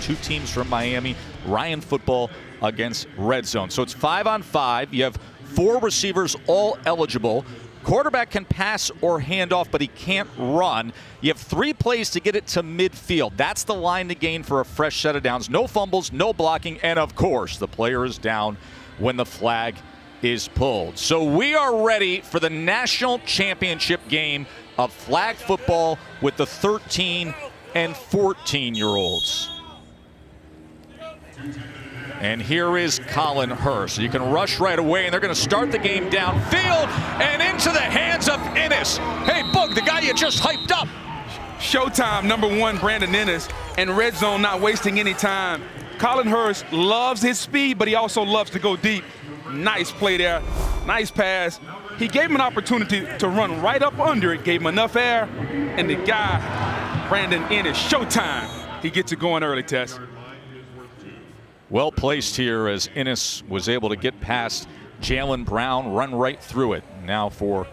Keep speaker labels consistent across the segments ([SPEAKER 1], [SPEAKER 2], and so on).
[SPEAKER 1] two teams from Miami, Ryan Football against Red Zone. So it's 5-on-5. You have 4 receivers all eligible. Quarterback can pass or hand off, but he can't run. You have 3 plays to get it to midfield. That's the line to gain for a fresh set of downs. No fumbles, no blocking, and of course, the player is down when the flag is pulled. So we are ready for the national championship game of flag football with the 13 and 14-year-olds. And here is Colin Hurst. You can rush right away, and they're going to start the game downfield and into the hands of Ennis. Hey, Boog, the guy you just hyped up.
[SPEAKER 2] Showtime, #1, Brandon Ennis, and Red Zone not wasting any time. Colin Hurst loves his speed, but he also loves to go deep. Nice play there, nice pass. He gave him an opportunity to run right up under it, gave him enough air, and the guy, Brandon Ennis, showtime. He gets it going early, Tess.
[SPEAKER 1] Well placed here as Ennis was able to get past Jalen Brown, run right through it. Now for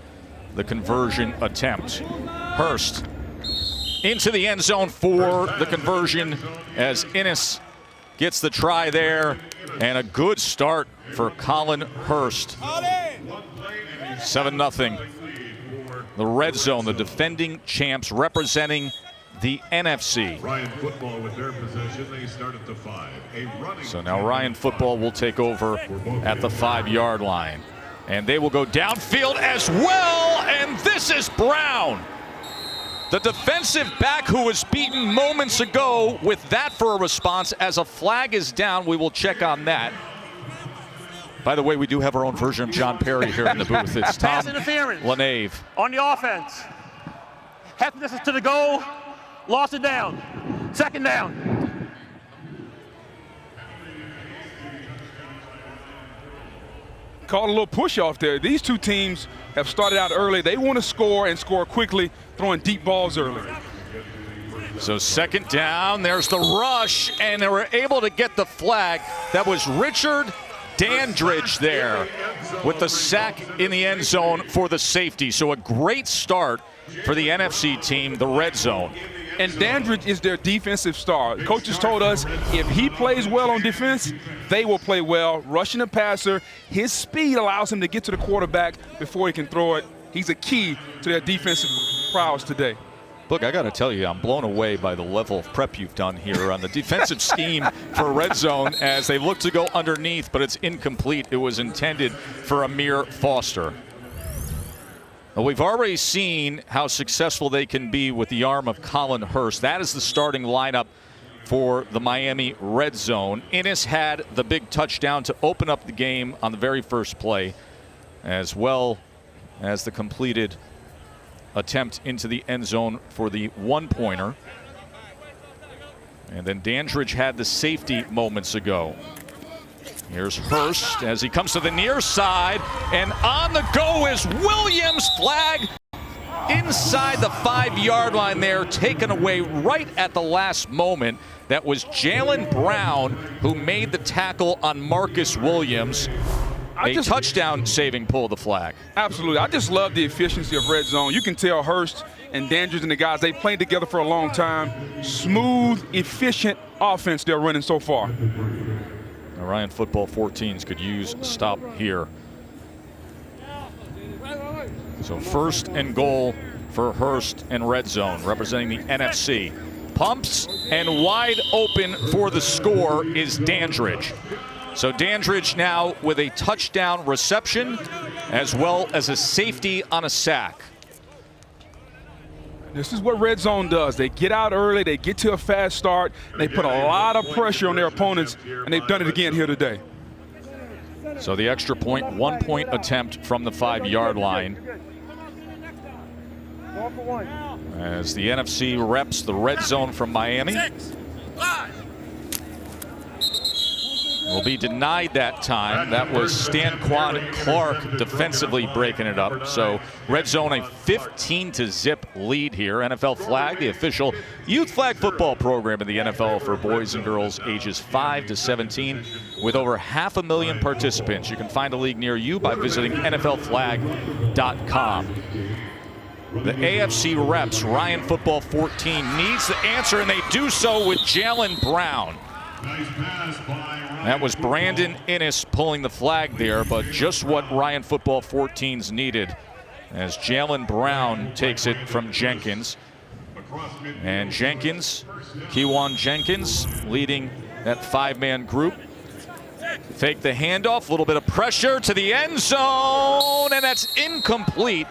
[SPEAKER 1] the conversion attempt. Hurst into the end zone for the conversion as Ennis gets the try there, and a good start for Colin Hurst. 7-0. The Red Zone, the defending champs representing the NFC.
[SPEAKER 3] Ryan Football with their possession. They start at the 5.
[SPEAKER 1] So now Ryan Football will take over at the 5-yard line. And they will go downfield as well, and this is Brown. The defensive back who was beaten moments ago with that for a response. As a flag is down, we will check on that. By the way, we do have our own version of John Perry here in the booth. It's Tom
[SPEAKER 4] Pass interference
[SPEAKER 1] LaNave.
[SPEAKER 4] on the offense. Half the distance to the goal, lost it down. 2nd down.
[SPEAKER 2] Called a little push off there. These two teams have started out early. They want to score and score quickly, throwing deep balls early.
[SPEAKER 1] So 2nd down, there's the rush, and they were able to get the flag. That was Richard Dandridge there with the sack in the end zone for the safety. So a great start for the NFC team, the Red Zone.
[SPEAKER 2] And Dandridge is their defensive star. Coaches told us if he plays well on defense, they will play well. Rushing the passer, his speed allows him to get to the quarterback before he can throw it. He's a key to their defensive prowess today.
[SPEAKER 1] Look, I got to tell you, I'm blown away by the level of prep you've done here on the defensive scheme for Red Zone as they look to go underneath, but it's incomplete. It was intended for Amir Foster. Well, we've already seen how successful they can be with the arm of Colin Hurst. That is the starting lineup for the Miami Red Zone. Ennis had the big touchdown to open up the game on the very first play, as well as the completed attempt into the end zone for the 1-pointer. And then Dandridge had the safety moments ago. Here's Hurst as he comes to the near side, and on the go is Williams. Flag inside the 5-yard line there, taken away right at the last moment. That was Jalen Brown who made the tackle on Marcus Williams. A touchdown-saving pull of the flag.
[SPEAKER 2] Absolutely. I just love the efficiency of Red Zone. You can tell Hurst and Dandridge and the guys, they played together for a long time. Smooth, efficient offense they're running so far.
[SPEAKER 1] Ryan Football 14s could use a stop here. So 1st and goal for Hurst and Red Zone, representing the NFC. Pumps and wide open for the score is Dandridge. So Dandridge now with a touchdown reception as well as a safety on a sack.
[SPEAKER 2] This is what Red Zone does. They get out early, they get to a fast start, they put a lot of pressure on their opponents, and they've done it again here today.
[SPEAKER 1] So the extra point, 1-point attempt from the 5-yard line. As the NFC reps the Red Zone from Miami. Will be denied that time. That was Stanquan Clark defensively breaking it up. So Red Zone a 15-0 lead here. NFL flag, the official youth flag football program in the NFL for boys and girls ages 5 to 17 with over 500,000 participants. You can find a league near you by visiting NFLflag.com. The AFC reps, Ryan Football 14, needs the answer, and they do so with Jalen Brown. That was Brandon Inniss pulling the flag there, but just what Ryan Football 14's needed as Jalen Brown takes it from Jenkins. And Jenkins, Kewan Jenkins, leading that 5-man group. Fake the handoff, a little bit of pressure to the end zone, and that's incomplete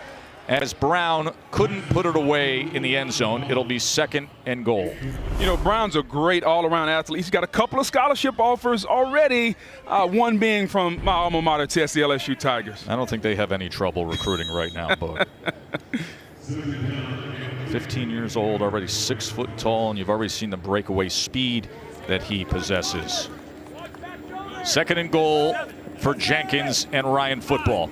[SPEAKER 1] as Brown couldn't put it away in the end zone. It'll be 2nd and goal.
[SPEAKER 2] You know, Brown's a great all-around athlete. He's got a couple of scholarship offers already, one being from my alma mater, the LSU Tigers.
[SPEAKER 1] I don't think they have any trouble recruiting right now, but 15 years old, already 6 foot tall, and you've already seen the breakaway speed that he possesses. 2nd and goal for Jenkins and Ryan Football.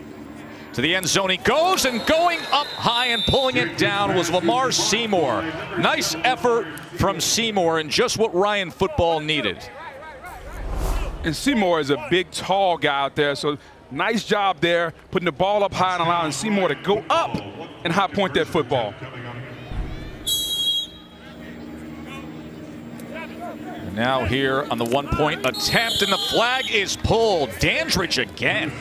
[SPEAKER 1] To the end zone he goes, and going up high and pulling it down was Lamar Seymour. Nice effort from Seymour, and just what Ryan Football needed.
[SPEAKER 2] And Seymour is a big, tall guy out there, so nice job there, putting the ball up high and allowing Seymour to go up and high point that football.
[SPEAKER 1] And now here on the 1-point attempt, and the flag is pulled. Dandridge again.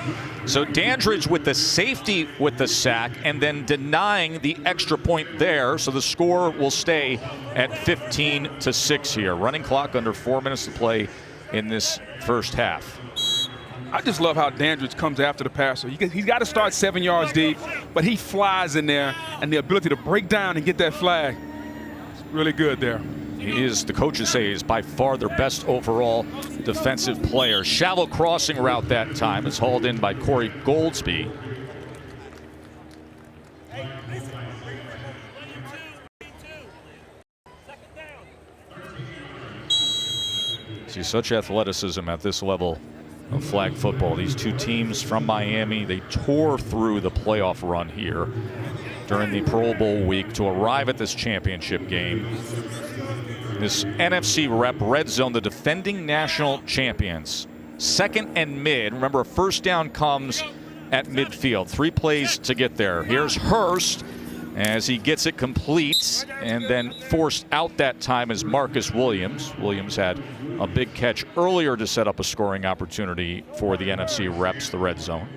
[SPEAKER 1] So Dandridge with the safety with the sack and then denying the extra point there. So the score will stay at 15-6 here. Running clock under 4 minutes to play in this first half.
[SPEAKER 2] I just love how Dandridge comes after the passer. He's got to start 7 yards deep, but he flies in there, and the ability to break down and get that flag is really good there.
[SPEAKER 1] He is, the coaches say, is by far their best overall defensive player. Shallow crossing route that time is hauled in by Corey Goldsby. See such athleticism at this level of flag football. These two teams from Miami, they tore through the playoff run here during the Pro Bowl week to arrive at this championship game. This NFC rep, Red Zone, the defending national champions. 2nd and mid. Remember, a first down comes at midfield. 3 plays to get there. Here's Hurst as he gets it complete, and then forced out that time is Marcus Williams. Williams had a big catch earlier to set up a scoring opportunity for the NFC reps, the Red Zone.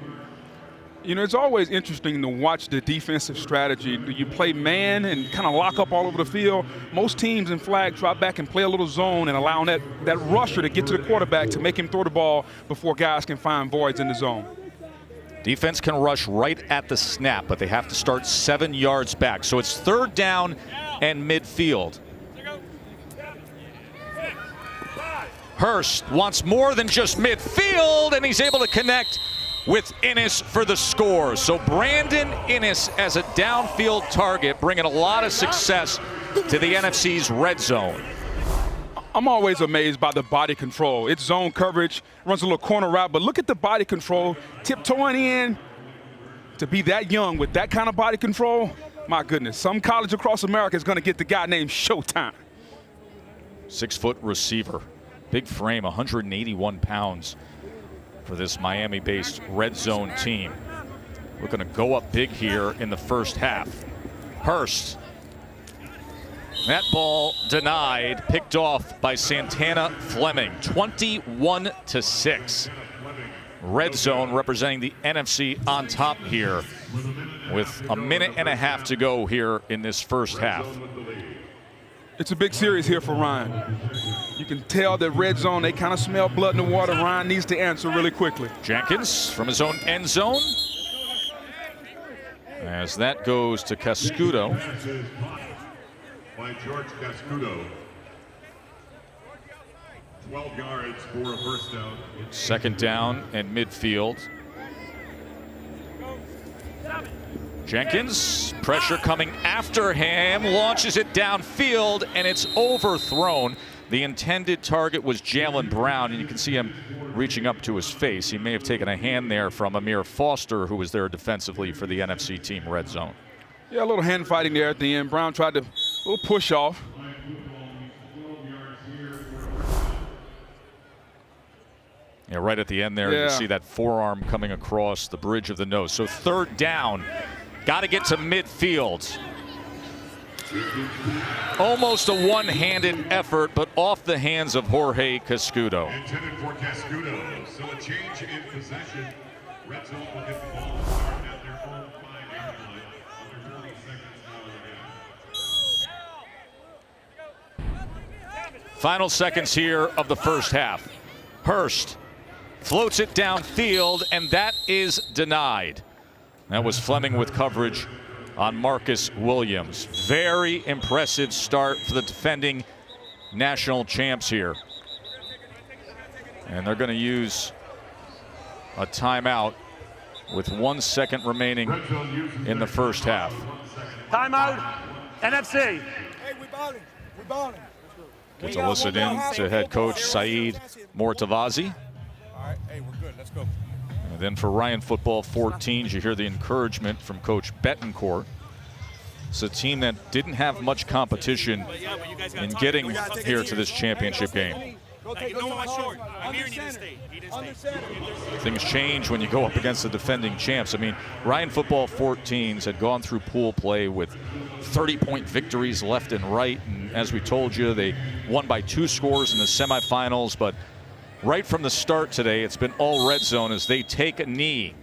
[SPEAKER 2] You know, it's always interesting to watch the defensive strategy. Do you play man and kind of lock up all over the field? Most teams in flag drop back and play a little zone and allowing that rusher to get to the quarterback to make him throw the ball before guys can find voids in the zone.
[SPEAKER 1] Defense can rush right at the snap, but they have to start 7 yards back. So it's 3rd down and midfield. Hurst wants more than just midfield, and he's able to connect with Inniss for the score. So Brandon Inniss as a downfield target, bringing a lot of success to the NFC's Red Zone.
[SPEAKER 2] I'm always amazed by the body control. It's zone coverage, runs a little corner route, but look at the body control, tiptoeing in. To be that young with that kind of body control, my goodness, some college across America is going to get the guy named Showtime.
[SPEAKER 1] 6-foot receiver, big frame, 181 pounds. For this Miami-based Red Zone team. Looking to go up big here in the first half. Hurst. That ball denied, picked off by Santana Fleming. 21-6. Red Zone representing the NFC on top here with a minute and a half to go here in this first half.
[SPEAKER 2] It's a big series here for Ryan. You can tell that Red Zone, they kind of smell blood in the water. Ryan needs to answer really quickly.
[SPEAKER 1] Jenkins from his own end zone. As that goes to Cascudo.
[SPEAKER 3] By George Cascudo. 12 yards for a first down.
[SPEAKER 1] 2nd down and midfield. Jenkins, pressure coming after him, launches it downfield, and it's overthrown. The intended target was Jalen Brown, and you can see him reaching up to his face. He may have taken a hand there from Amir Foster, who was there defensively for the NFC team Red Zone.
[SPEAKER 2] Yeah, a little hand fighting there at the end. Brown tried to a little push off.
[SPEAKER 1] Yeah, right at the end there, you see that forearm coming across the bridge of the nose. So 3rd down Got to get to midfield. Almost a one-handed effort, but off the hands of Jorge Cascudo.
[SPEAKER 3] Intended for Cascudo. So a change in possession. Red Zone will get the ball starting at their own 5-yard line. Under 40 seconds now in the game.
[SPEAKER 1] Final seconds here of the first half. Hurst floats it downfield, and that is denied. That was Fleming with coverage on Marcus Williams. Very impressive start for the defending national champs here. And they're going to use a timeout with 1 second remaining in the first half.
[SPEAKER 4] Timeout, NFC.
[SPEAKER 5] Hey, we balling. We balling.
[SPEAKER 1] Get to listen in to head coach Saeed Mortavazi.
[SPEAKER 5] All right, hey, we're good. Let's go.
[SPEAKER 1] And then for Ryan Football 14s, you hear the encouragement from Coach Betancourt. It's a team that didn't have much competition in getting here to this championship game. Things change when you go up against the defending champs. I mean, Ryan Football 14s had gone through pool play with 30-point victories left and right. And as we told you, they won by 2 scores in the semifinals. But right from the start today, it's been all red zone as they take a knee.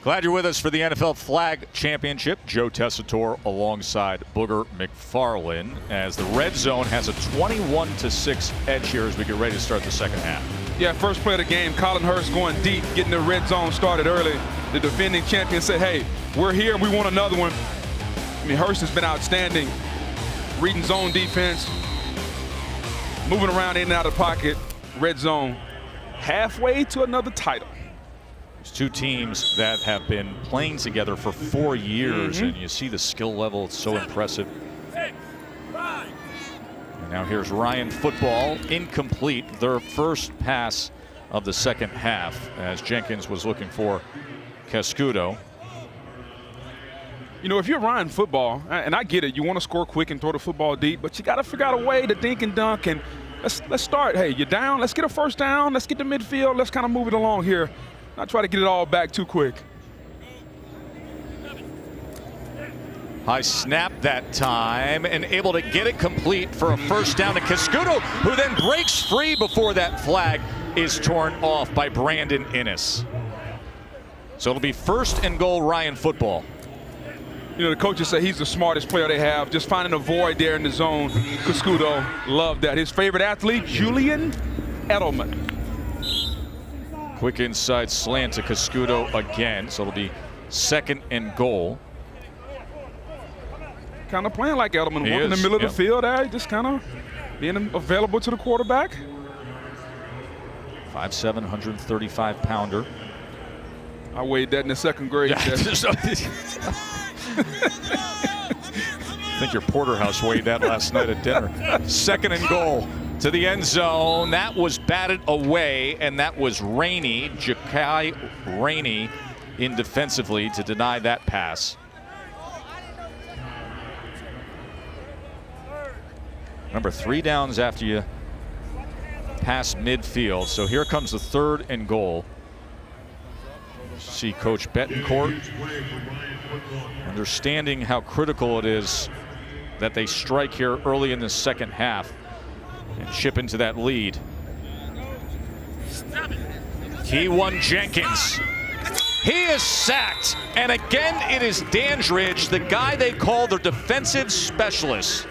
[SPEAKER 1] Glad you're with us for the NFL Flag Championship. Joe Tessitore alongside Booger McFarland as the red zone has a 21-6 edge here as we get ready to start the second half.
[SPEAKER 2] Yeah, first play of the game, Colin Hurst going deep, getting the red zone started early. The defending champion said, hey, we're here and we want another one. I mean, Hurst has been outstanding. Reading zone defense, moving around in and out of the pocket, red zone. Halfway to another title.
[SPEAKER 1] There's 2 teams that have been playing together for 4 years, and you see the skill level. It's so impressive. And now here's Ryan Football, incomplete, their first pass of the second half as Jenkins was looking for Cascudo.
[SPEAKER 2] You know, if you're Ryan Football, and I get it, you want to score quick and throw the football deep, but you got to figure out a way to dink and dunk. And let's start. Hey, you're down. Let's get a first down. Let's get to midfield. Let's kind of move it along here. Not try to get it all back too quick.
[SPEAKER 1] High snap that time and able to get it complete for a first down to Cascudo, who then breaks free before that flag is torn off by Brandon Inniss. So it'll be 1st and goal Ryan Football.
[SPEAKER 2] You know, the coaches say he's the smartest player they have, just finding a void there in the zone. Cascudo, love that. His favorite athlete, Julian Edelman.
[SPEAKER 1] Quick inside slant to Cascudo again, so it'll be 2nd and goal.
[SPEAKER 2] Kind of playing like Edelman,
[SPEAKER 1] He
[SPEAKER 2] walking in the
[SPEAKER 1] is,
[SPEAKER 2] middle of
[SPEAKER 1] yeah.
[SPEAKER 2] the field there, just kind of being available to the quarterback.
[SPEAKER 1] 5'7", 135-pounder.
[SPEAKER 2] I weighed that in the 2nd grade.
[SPEAKER 1] I think your porterhouse weighed that last night at dinner. 2nd and goal to the end zone. That was batted away, and that was Rainey, Ja'Kai Rainey, in defensively to deny that pass. Remember, 3 downs after you pass midfield. So here comes the 3rd and goal. See Coach Betancourt understanding how critical it is that they strike here early in the second half and chip into that lead. Keyone Jenkins. He is sacked, and again it is Dandridge, the guy they call their defensive specialist.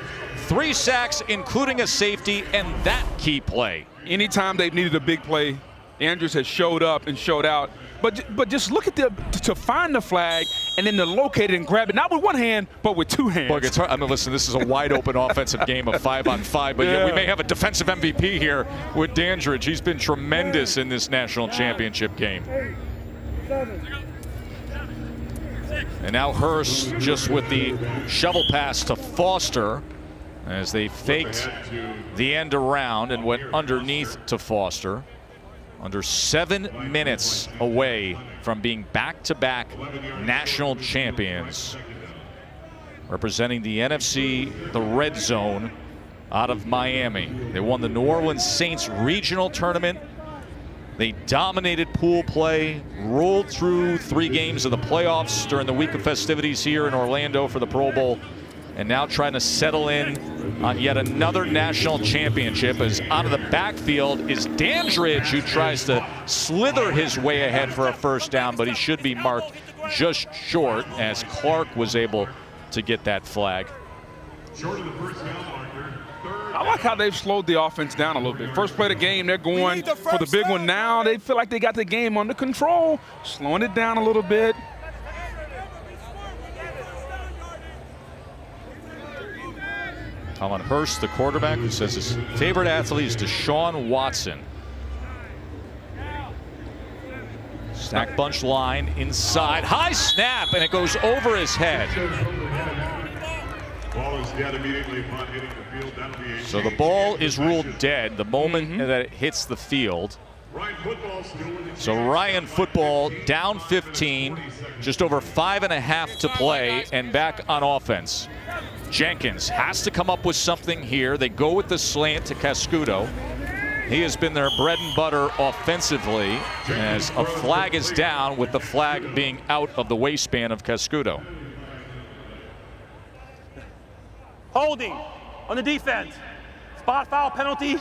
[SPEAKER 1] 3 sacks, including a safety, and that key play.
[SPEAKER 2] Anytime they've needed a big play, Andrews has showed up and showed out. But just look at to find the flag and then to locate it and grab it, not with one hand, but with 2 hands.
[SPEAKER 1] Look, it's hard. I mean, listen, this is a wide open offensive game of 5-on-5, but yeah, we may have a defensive MVP here with Dandridge. He's been tremendous in this national championship game. And now Hurst just with the shovel pass to Foster as they faked the end around and went underneath to Foster. Under 7 minutes away from being back-to-back national champions. Representing the NFC, the red zone out of Miami. They won the New Orleans Saints regional tournament They dominated pool play, rolled through 3 games of the playoffs during the week of festivities here in Orlando for the Pro Bowl, and now trying to settle in on yet another national championship. As out of the backfield is Dandridge, who tries to slither his way ahead for a first down, but he should be marked just short as Clark was able to get that flag.
[SPEAKER 3] Short of the first down marker.
[SPEAKER 2] I like how they've slowed the offense down a little bit. First play of the game, they're going for the big one now. They feel like they got the game under control, slowing it down a little bit.
[SPEAKER 1] Colin Hurst, the quarterback, who says his favorite athlete is Deshaun Watson. Stack bunch line inside, high snap, and it goes over his head.
[SPEAKER 3] Ball is dead immediately upon hitting the field. That'll be a
[SPEAKER 1] So the ball is ruled dead the moment that it hits the field.
[SPEAKER 3] Ryan Football still in the
[SPEAKER 1] So Ryan Football down 15, just over 5.5 to play, and back on offense. Jenkins has to come up with something here. They go with the slant to Cascudo. He has been their bread and butter offensively, as a flag is down, with the flag being out of the waistband of Cascudo.
[SPEAKER 4] Holding on the defense. Spot foul penalty,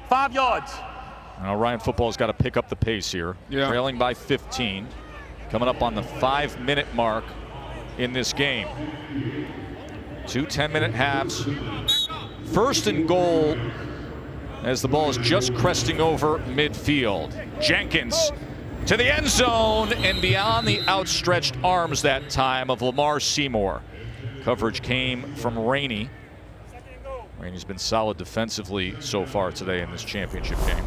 [SPEAKER 4] 5 yards.
[SPEAKER 1] Now Ryan Football's got to pick up the pace here.
[SPEAKER 2] Yeah.
[SPEAKER 1] Trailing by 15. Coming up on the 5-minute mark in this game. 2 10-minute halves. First and goal as the ball is just cresting over midfield. Jenkins to the end zone and beyond the outstretched arms that time of Lamar Seymour. Coverage came from Rainey. Rainey's been solid defensively so far today in this championship game.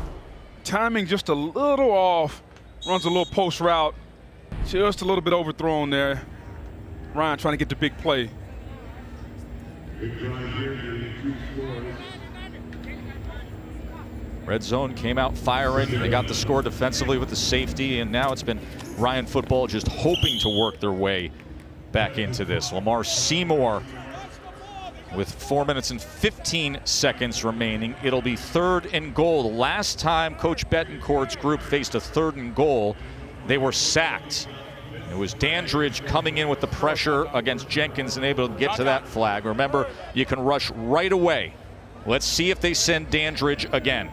[SPEAKER 2] Timing just a little off. Runs a little post route. Just a little bit overthrown there. Ryan trying to get the big play.
[SPEAKER 1] Red zone came out firing. They got the score defensively with the safety, and now it's been Ryan Football just hoping to work their way back into this. Lamar Seymour with 4 minutes and 15 seconds remaining. It'll be 3rd and goal. The last time Coach Betancourt's group faced a 3rd and goal, they were sacked. It was Dandridge coming in with the pressure against Jenkins and able to get to that flag. Remember, you can rush right away. Let's see if they send Dandridge again.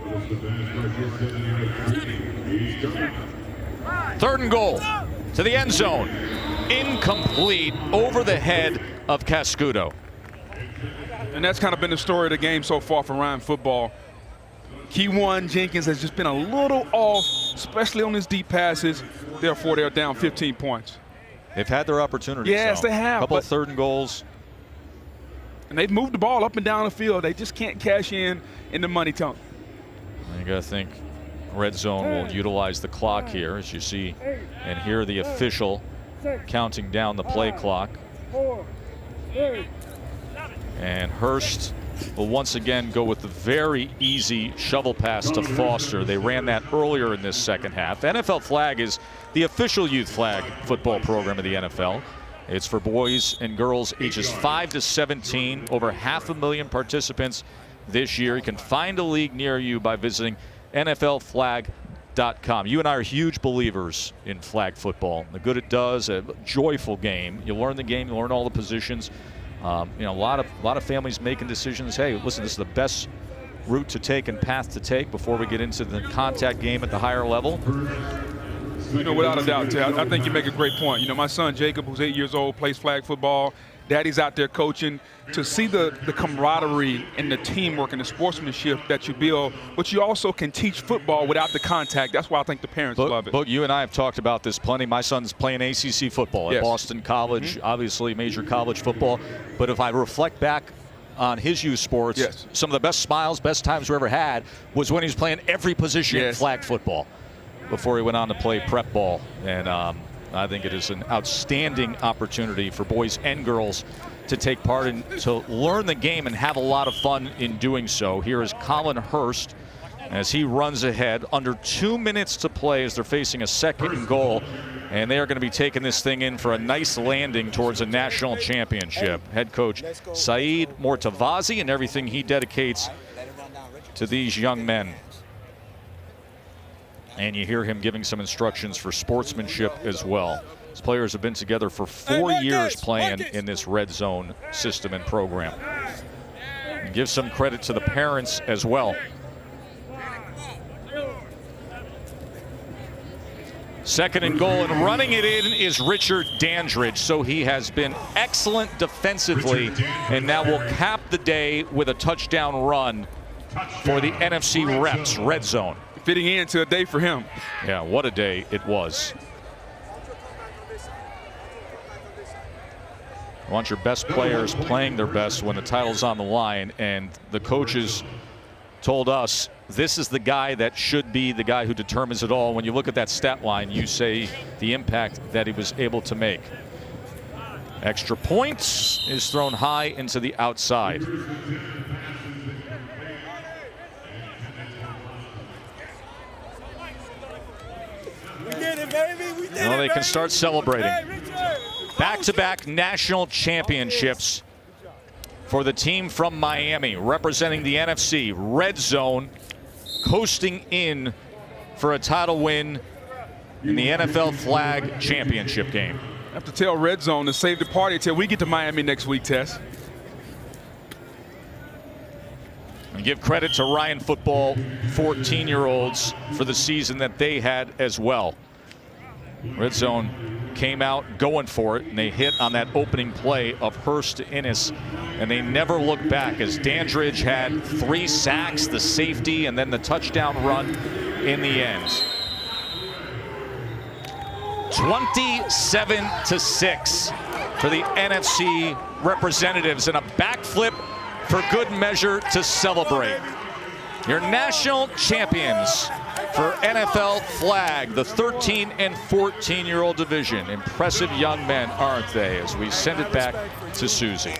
[SPEAKER 1] 3rd and goal to the end zone. Incomplete, over the head of Cascudo.
[SPEAKER 2] And that's kind of been the story of the game so far for Ryan Football. Key one, Jenkins has just been a little off, especially on his deep passes. Therefore, they're down 15 points.
[SPEAKER 1] They've had their opportunities.
[SPEAKER 2] Yes,
[SPEAKER 1] though.
[SPEAKER 2] they have.
[SPEAKER 1] A couple of 3rd and goals.
[SPEAKER 2] And they've moved the ball up and down the field. They just can't cash in the money tongue.
[SPEAKER 1] You got to think Red Zone will utilize the clock here, as you see and hear the official counting down the play clock. And Hurst will once again go with the very easy shovel pass to Foster. They ran that earlier in this second half. NFL flag is the official youth flag football program of the NFL. It's for boys and girls ages 5 to 17. Over 500,000 participants this year. You can find a league near you by visiting NFLflag.com. You and I are huge believers in flag football. The good it does, a joyful game. You learn the game, you learn all the positions. A lot of families making decisions. Hey, listen, this is the best route to take and path to take before we get into the contact game at the higher level.
[SPEAKER 2] Without a doubt, Ted, I think you make a great point. My son Jacob, who's 8 years old, plays flag football. Daddy's out there coaching. To see the camaraderie and the teamwork and the sportsmanship that you build, but you also can teach football without the contact. That's why I think the parents love it.
[SPEAKER 1] But you and I have talked about this plenty. My son's playing ACC football at Boston College, obviously major college football. But if I reflect back on his youth sports, some of the best smiles, best times we ever had was when he was playing every position in flag football before he went on to play prep ball. And I think it is an outstanding opportunity for boys and girls to take part in, to learn the game and have a lot of fun in doing so. Here is Colin Hurst as he runs ahead. Under 2 minutes to play as they're facing a 2nd and goal. And they are going to be taking this thing in for a nice landing towards a national championship. Head coach Saeed Mortavazi and everything he dedicates to these young men. And you hear him giving some instructions for sportsmanship as well. His players have been together for 4 years playing in this red zone system and program. And give some credit to the parents as well. Second and goal, and running it in is Richard Dandridge. So he has been excellent defensively and now will cap the day with a touchdown run for the NFC Reps red zone.
[SPEAKER 2] Fitting into a day for him.
[SPEAKER 1] Yeah, what a day it was. You want your best players playing their best when the title's on the line, and the coaches told us this is the guy that should be the guy who determines it all. When you look at that stat line, you say the impact that he was able to make. Extra points is thrown high into the outside. Well, they can start celebrating. Back-to-back national championships for the team from Miami, representing the NFC. Red zone coasting in for a title win in the NFL Flag Championship game.
[SPEAKER 2] I have to tell Red Zone to save the party until we get to Miami next week, Tess.
[SPEAKER 1] And give credit to Ryan Football 14-year-olds for the season that they had as well. Red Zone came out going for it, and they hit on that opening play of Hurst to Innis, and they never looked back as Dandridge had 3 sacks, the safety, and then the touchdown run in the end. 27-6 for the NFC representatives, and a backflip for good measure to celebrate. Your national champions for NFL Flag, the 13 and 14-year-old division. Impressive young men, aren't they, as we send it back to Susie.